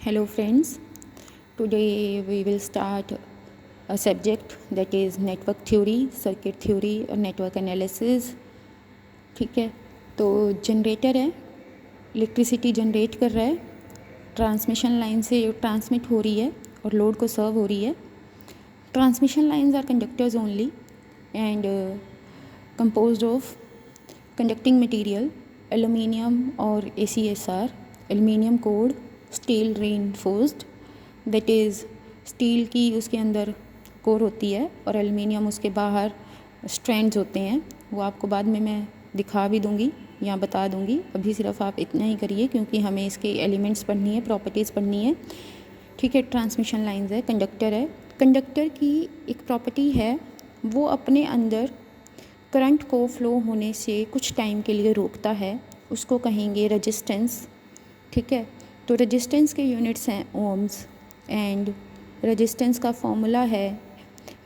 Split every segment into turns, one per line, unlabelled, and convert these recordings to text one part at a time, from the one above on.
Hello friends, today we will start a subject that is network theory, circuit theory और network analysis. ठीक है, तो generator है, electricity generate कर रहा है, ट्रांसमिशन लाइन से ट्रांसमिट हो रही है और लोड को सर्व हो रही है. Transmission lines are conductors only and composed of conducting material, aluminium or ACSR, aluminium cored, steel reinforced, that is steel की उसके अंदर कोर होती है और एलुमिनियम उसके बाहर स्ट्रैंड्स होते हैं. वो आपको बाद में मैं दिखा भी दूँगी या बता दूँगी. अभी सिर्फ आप इतना ही करिए क्योंकि हमें इसके एलिमेंट्स पढ़नी है, प्रॉपर्टीज़ पढ़नी है. ठीक है, ट्रांसमिशन लाइंस है, कंडक्टर है. कंडक्टर की एक प्रॉपर्टी है, वो अपने अंदर करंट को फ्लो होने से कुछ टाइम के लिए रोकता है. उसको कहेंगे रेजिस्टेंस. ठीक है, तो रेजिस्टेंस के यूनिट्स हैं ओम्स एंड रेजिस्टेंस का फॉर्मूला है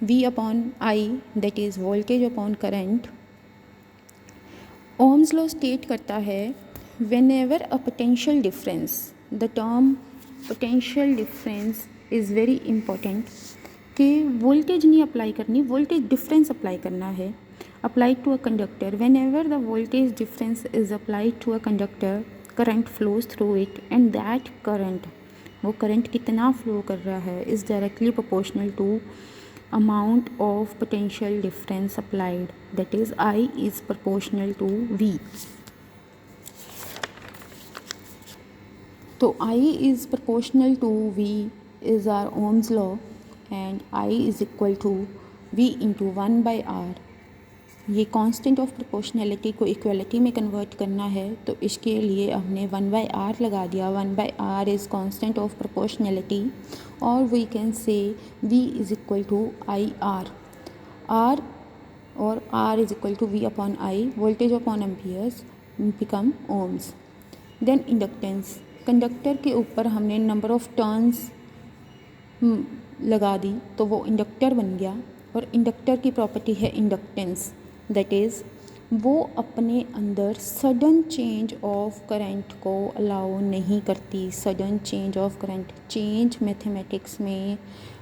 V/I, that is voltage upon current. Ohm's law state करता है when ever a potential difference, the term potential difference is very important कि वोल्टेज नहीं अप्लाई करनी, वोल्टेज डिफरेंस अप्लाई करना है. Applied to a conductor, whenever the voltage difference is applied to a conductor, current flows through it and that current, वो current कितना flow कर रहा है, is directly proportional to amount of potential difference applied, that is I is proportional to V. तो I is proportional to V is our Ohm's law and I is equal to V into 1 by R. ये constant of proportionality को equality में convert करना है, तो इसके लिए हमने 1/r लगा दिया. 1/r is constant of proportionality और we can say v is equal to I R. r और r is equal to v upon I, voltage upon amperes become ohms. Then inductance, conductor के ऊपर हमने number of turns लगा दी तो वो inductor बन गया. और इंडक्टर की प्रॉपर्टी है इंडक्टेंस, दैट इज़ वो अपने अंदर सडन चेंज ऑफ करंट को अलाउ नहीं करती. Sudden change of current, change mathematics में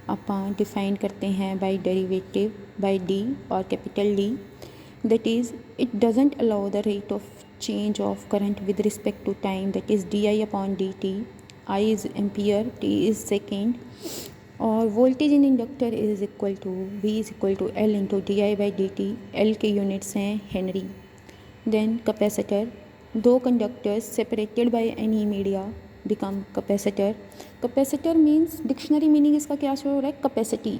अपन डिफाइन करते हैं बाय डेरिवेटिव बाय डी और capital D. That is it doesn't allow the rate of change of current with respect to time, that is di/dt. I is ampere, t is second और voltage in inductor is equal to V is equal to L into di/dt. L के units हैं Henry. Then capacitor, दो conductors separated by any media become capacitor. Capacitor means dictionary meaning इसका क्या show हो रहा है, capacity.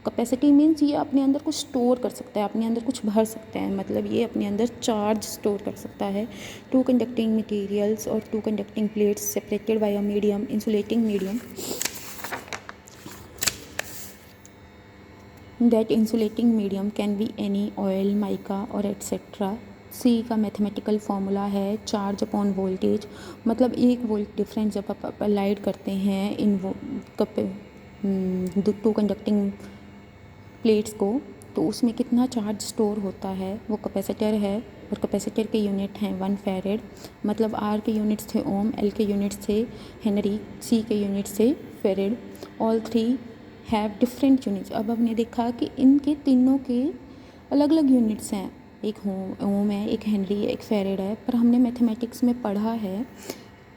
Capacity means ये अपने अंदर कुछ स्टोर कर सकता है, अपने अंदर कुछ भर सकता है, मतलब ये अपने अंदर चार्ज स्टोर कर सकता है. टू कंडक्टिंग मटेरियल्स और two conducting plates separated by a medium, insulating medium. That insulating medium can be any oil, mica और etc. C का मैथमेटिकल फार्मूला है चार्ज अपॉन वोल्टेज, मतलब 1 वोल्ट डिफरेंस जब आप अप्लाइड करते हैं इन टू कंडक्टिंग प्लेट्स को, तो उसमें कितना चार्ज स्टोर होता है वो कैपेसिटर है. और कैपेसिटर के यूनिट हैं 1 फैरेड, मतलब R के यूनिट्स थे ओम, L के यूनिट्स थे हेनरी, C के यूनिट्स थे farad. All three have different units. अब हमने देखा कि इनके तीनों के अलग अलग यूनिट्स हैं, एक ओम है, एक हेनरी है, एक फैरेड है. पर हमने मैथमेटिक्स में पढ़ा है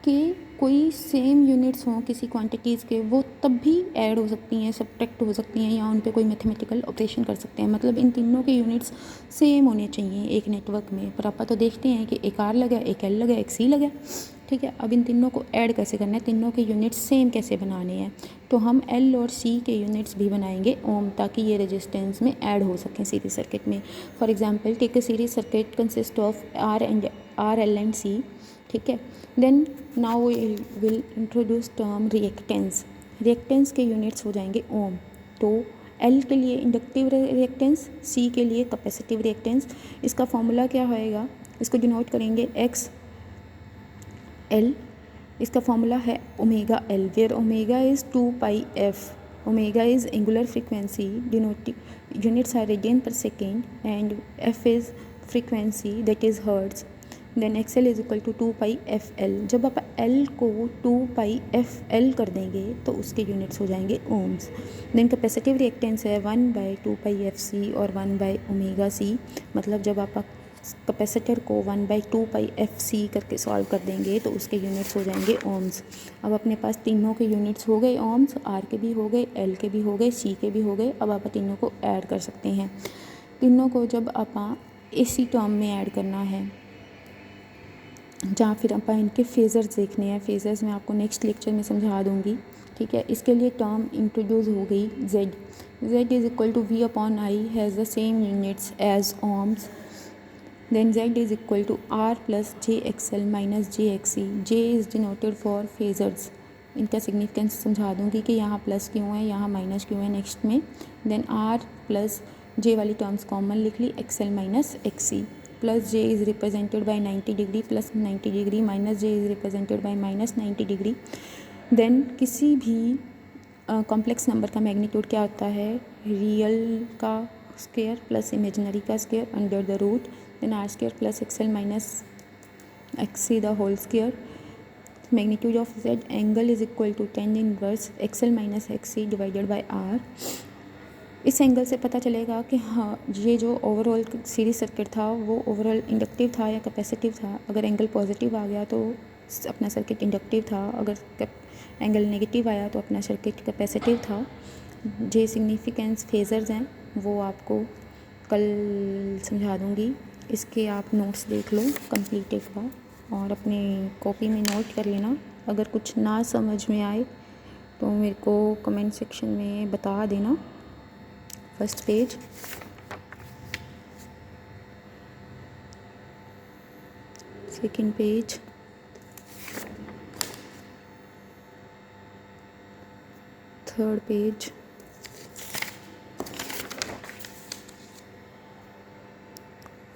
कि कोई सेम यूनिट्स हों किसी क्वांटिटीज़ के, वो तब भी ऐड हो सकती हैं, सब्ट्रैक्ट हो सकती हैं या उन पे कोई मैथमेटिकल ऑपरेशन कर सकते हैं. मतलब इन तीनों के यूनिट्स सेम होने चाहिए एक नेटवर्क में. पर आप तो देखते हैं कि एक R लगा, एक L लगा, एक C लगा. ठीक है, अब इन तीनों को ऐड कैसे करना है, तीनों के यूनिट्स सेम कैसे बनाने हैं, तो हम L और C के यूनिट्स भी बनाएंगे ओम, ताकि ये रेजिस्टेंस में ऐड हो सकें सीरीज सर्किट में. For example take a series circuit consist of R, L and C. ठीक है, then now we will introduce term reactance. Reactance के यूनिट्स हो जाएंगे ओम. तो L के लिए इंडक्टिव रिएक्टेंस, C के लिए कैपेसिटिव रिएक्टेंस. इसका फॉर्मूला क्या होएगा, इसको डिनोट करेंगे एक्स L. इसका फॉर्मूला है omega L, where omega is 2πf. Omega is angular frequency, denoting units are radian per second and f is frequency that is hertz. Then XL is equal to 2πfL. जब आप L को 2πfL कर देंगे तो उसके units हो जाएंगे ohms. Then capacitive reactance है 1/2πfc और 1/ωc। मतलब जब आप कैपेसिटर को 1/2πfc करके सॉल्व कर देंगे तो उसके यूनिट्स हो जाएंगे ओम्स। अब अपने पास तीनों के यूनिट्स हो गए ओम्स, R के भी हो गए, L के भी हो गए, C के भी हो गए। अब आप तीनों को ऐड कर सकते हैं। तीनों को जब आप इसी टर्म में ऐड करना है, जहाँ फिर आप इनके फेजर्स देखने हैं। फेजर्स मैं आपको नेक्स्ट लेक्चर में समझा दूँगी, ठीक है। इसके लिए टर्म इंट्रोड्यूस हो गई Z is equal to V/I has the same units as ohms. Then Z is equal to R plus JXL minus JXC। J is denoted for phasors. इनका सिग्निफिकेंस समझा दूँगी कि यहाँ प्लस क्यों है, यहाँ माइनस क्यों है नेक्स्ट में। देन R प्लस J वाली टर्म्स कॉमन लिख ली, XL minus XC। Plus J is represented by 90 degree plus 90 degree, minus J is represented by minus 90 degree. Then किसी भी कॉम्प्लेक्स नंबर का मैग्नीट्यूड क्या होता है, रियल का स्क्वायर प्लस इमेजिनरी का square under the root. Then R square plus XL minus XC the whole square. Magnitude of Z angle is equal to tan inverse XL minus XC divided by R। इस angle से पता चलेगा कि हाँ, ये जो overall series circuit था वो ओवरऑल इंडक्टिव था या कैपेसिटिव था। अगर एंगल पॉजिटिव आ गया तो अपना सर्किट इंडक्टिव था, अगर एंगल नेगेटिव आया तो अपना सर्किट कैपेसिटिव था। जे सिग्निफिकेंस फेजर्स हैं वो आपको कल समझा दूँगी। इसके आप नोट्स देख लो कंप्लीटेड का, और अपनी कॉपी में नोट कर लेना। अगर कुछ ना समझ में आए तो मेरे को कमेंट सेक्शन में बता देना। First page, second page, third page,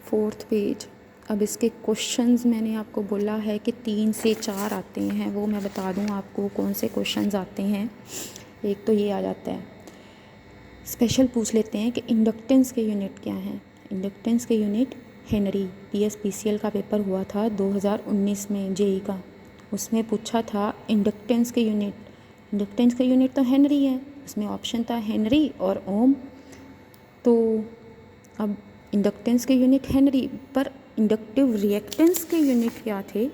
fourth page. अब इसके क्वेश्चंस मैंने आपको बोला है कि 3 से 4 आते हैं, वो मैं बता दूं आपको कौन से क्वेश्चंस आते हैं। एक तो ये आ जाता है, स्पेशल पूछ लेते हैं कि इंडक्टेंस के यूनिट क्या हैं। इंडक्टेंस के यूनिट हेनरी। PSPCL का पेपर हुआ था 2019 में JEE का, उसमें पूछा था इंडक्टेंस के यूनिट। इंडक्टेंस का यूनिट तो हेनरी है, उसमें ऑप्शन था हेनरी और ओम। तो अब इंडक्टेंस के यूनिट हेनरी, पर इंडक्टिव रिएक्टेंस के यूनिट क्या थे,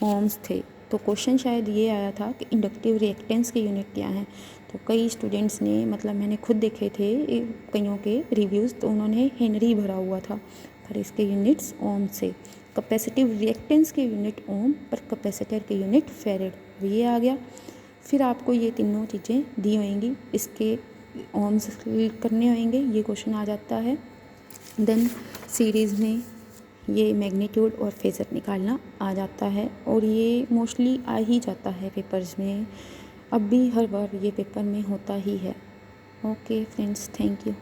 ओम्स थे। तो क्वेश्चन शायद ये आया था कि इंडक्टिव रिएक्टेंस के यूनिट क्या हैं। तो कई स्टूडेंट्स ने, मतलब मैंने खुद देखे थे कईयों के रिव्यूज़, तो उन्होंने हेनरी भरा हुआ था, पर इसके यूनिट्स ओम से। कैपेसिटिव रिएक्टेंस के यूनिट ओम, पर कैपेसिटर के यूनिट फेरेड। ये आ गया। फिर आपको ये तीनों चीज़ें दी होंगी, इसके ओम्स करने होंगे, ये क्वेश्चन आ जाता है। देन सीरीज़ में ये मैग्नीट्यूड और फेज़र निकालना आ जाता है, और ये मोस्टली आ ही जाता है पेपर्स में। अब भी हर बार ये पेपर में होता ही है। Okay friends, thank you.